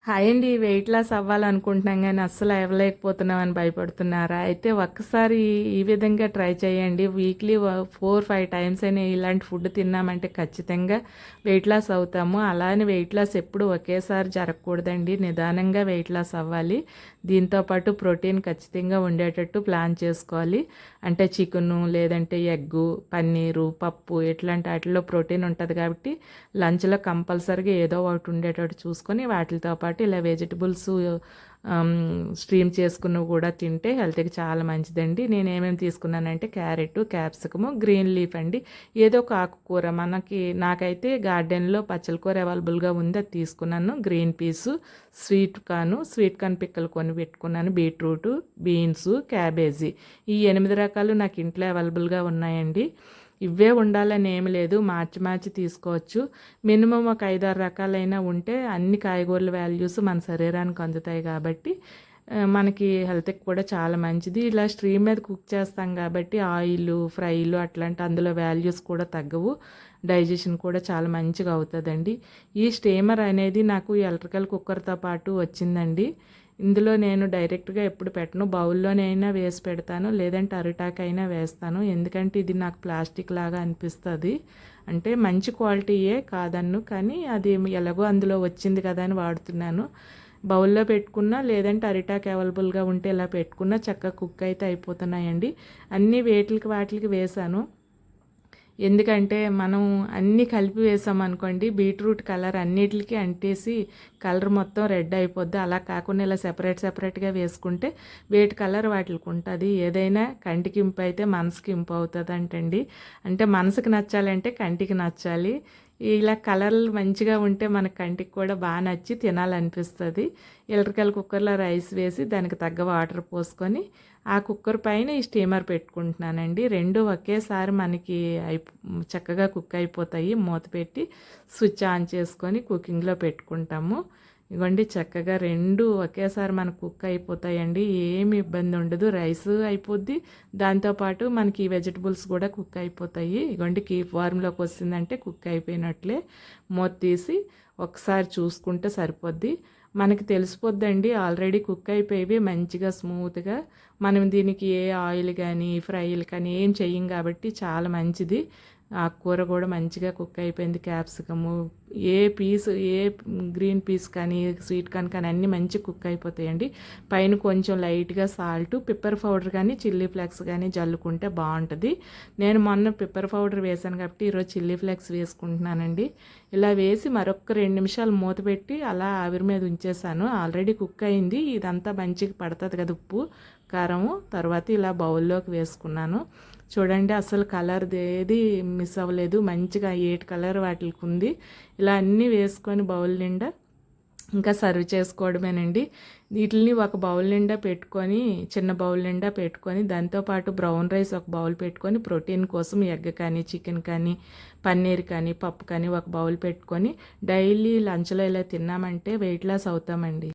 Hi అండి. Weight loss అవ్వాలనుకుంటున్నాం గానీ అస్సలు అవ్వలేకపోతున్నామని భయపడుతున్నారా? అయితే ఒక్కసారి ఈ విధంగా ట్రై చేయండి. వీక్లీ 4, 5 టైమ్స్ అయినా ఇలాంటి ఫుడ్ తిన్నామంటే ఖచ్చితంగా వెయిట్ లాస్ అవుతాము. అలానే వెయిట్ లాస్ ఎప్పుడు ఒకేసారి జరగకూడదండి. నిదానంగా వెయిట్ లాస్ అవ్వాలి. దీంతో పాటు ప్రోటీన్ ఖచ్చితంగా ఉండేటట్టు ప్లాన్ చేసుకోవాలి. అంటే చికెను, లేదంటే ఎగ్గు, పన్నీరు, పప్పు ఇట్లాంటి వాటిల్లో ప్రోటీన్ ఉంటుంది కాబట్టి లంచ్లో కంపల్సరీగా ఏదో ఒకటి ఉండేటట్టు చూసుకొని వాటితో పాటు ఇలా వెజిటబుల్స్ స్ట్రీమ్ చేసుకున్నవి కూడా తింటే హెల్త్కి చాలా మంచిదండి. నేను ఏమేమి తీసుకున్నానంటే క్యారెట్, క్యాప్సికము, గ్రీన్ లీఫ్ అండి. ఏదో ఒక ఆకుకూర నాకైతే గార్డెన్లో పచ్చల కూర అవైలబుల్గా ఉంది, అది తీసుకున్నాను. గ్రీన్ పీసు, స్వీట్ కార్న్ పిక్కలు కొని పెట్టుకున్నాను. బీట్రూటు, బీన్స్, క్యాబేజీ, ఈ 8 రకాలు నాకు ఇంట్లో అవైలబుల్గా ఉన్నాయండి. ఇవే ఉండాలని ఏమి లేదు, మార్చి మార్చి తీసుకోవచ్చు. మినిమం ఒక 5-6 రకాలైనా ఉంటే అన్ని కాయగూరల వాల్యూస్ మన శరీరానికి అందుతాయి కాబట్టి మనకి హెల్త్కి కూడా చాలా మంచిది. ఇలా స్ట్రీమ్ మీద కుక్ చేస్తాం కాబట్టి ఆయిల్, ఫ్రైలు అట్లాంటి అందులో వాల్యూస్ కూడా తగ్గవు. డైజెషన్ కూడా చాలా మంచిగా అవుతుందండి. ఈ స్టీమర్ అనేది నాకు ఎలక్ట్రికల్ కుక్కర్తో పాటు వచ్చిందండి. ఇందులో నేను డైరెక్ట్గా ఎప్పుడు పెట్టను, బౌల్లోనైనా వేసి పెడతాను, లేదంటే అరిటాకైనా వేస్తాను. ఎందుకంటే ఇది నాకు ప్లాస్టిక్ లాగా అనిపిస్తుంది. అంటే మంచి క్వాలిటీయే కాదన్ను, కానీ అది ఎలాగో అందులో వచ్చింది కదా అని వాడుతున్నాను. బౌల్లో పెట్టుకున్నా లేదంటే అరిటాక్ అవైలబుల్గా ఉంటే ఇలా పెట్టుకున్నా చక్కగా కుక్ అయితే అయిపోతున్నాయండి. అన్నీ వాటికి వేసాను. ఎందుకంటే మనం అన్నీ కలిపి వేసామనుకోండి, బీట్రూట్ కలర్ అన్నిటికీ అంటేసి కలర్ మొత్తం రెడ్ అయిపోద్ది. అలా కాకుండా ఇలా సెపరేట్గా వేసుకుంటే వేటి కలర్ వాటికి ఉంటుంది. ఏదైనా కంటికి ఇంపు అయితే మనసుకి ఇంపు అవుతుంది అంటండి. అంటే మనసుకి నచ్చాలంటే కంటికి నచ్చాలి. ఇలా కలర్లు మంచిగా ఉంటే మన కంటికి కూడా బాగా నచ్చి తినాలనిపిస్తుంది. ఎలక్ట్రికల్ కుక్కర్లో రైస్ వేసి దానికి తగ్గ వాటర్ పోసుకొని ఆ కుక్కర్ పైన ఈ స్టీమర్ పెట్టుకుంటున్నానండి. రెండు ఒకేసారి మనకి చక్కగా కుక్ అయిపోతాయి. మూత పెట్టి స్విచ్ ఆన్ చేసుకొని కుకింగ్లో పెట్టుకుంటాము. ఇవ్వండి చక్కగా రెండు ఒకేసారి మనకు కుక్ అయిపోతాయండి. ఏమి ఇబ్బంది ఉండదు. రైస్ అయిపోద్ది, దాంతోపాటు మనకి వెజిటబుల్స్ కూడా కుక్ అయిపోతాయి. ఇవ్వండి కీప్ వార్మ్లోకి వస్తుందంటే కుక్ అయిపోయినట్లే. మూత తీసి ఒకసారి చూసుకుంటే సరిపోద్ది. మనకి తెలిసిపోద్దండి ఆల్రెడీ కుక్ అయిపోయేవి మంచిగా స్మూత్గా. మనం దీనికి ఏ ఆయిల్ కానీ ఫ్రైలు కానీ ఏం చెయ్యం కాబట్టి చాలా మంచిది. ఆ కూర కూడా మంచిగా కుక్ అయిపోయింది. క్యాప్సికము, ఏ గ్రీన్ పీస్ కానీ స్వీట్ కార్న్ కానీ అన్నీ మంచి కుక్ అయిపోతాయండి. పైన కొంచెం లైట్గా సాల్ట్, పెప్పర్ పౌడర్ కానీ చిల్లీ ఫ్లేక్స్ కానీ జల్లుకుంటే బాగుంటుంది. నేను మొన్న పెప్పర్ పౌడర్ వేసాను కాబట్టి ఈరోజు చిల్లీ ఫ్లేక్స్ వేసుకుంటున్నానండి. ఇలా వేసి మరొక 2 నిమిషాలు మూత పెట్టి అలా ఆవిరి మీద ఉంచేసాను. ఆల్రెడీ కుక్ అయింది. ఇదంతా మంచిగా పడుతుంది కదా ఉప్పు కారము. తర్వాత ఇలా బౌల్లోకి వేసుకున్నాను. చూడండి అసలు కలర్ది ఏది మిస్ అవ్వలేదు. మంచిగా 8 కలర్ వాటికి ఉంది. ఇలా అన్నీ వేసుకొని బౌల్ నిండా ఇంకా సర్వ్ చేసుకోవడమేనండి. వీటిని ఒక బౌల్ నిండా పెట్టుకొని, చిన్న బౌల్ నిండా పెట్టుకొని, దాంతోపాటు బ్రౌన్ రైస్ ఒక బౌల్ పెట్టుకొని, ప్రోటీన్ కోసం ఎగ్ కానీ చికెన్ కానీ పన్నీర్ కానీ పప్పు కానీ ఒక బౌల్ పెట్టుకొని డైలీ లంచ్లో ఇలా తిన్నామంటే వెయిట్ లాస్ అవుతామండి.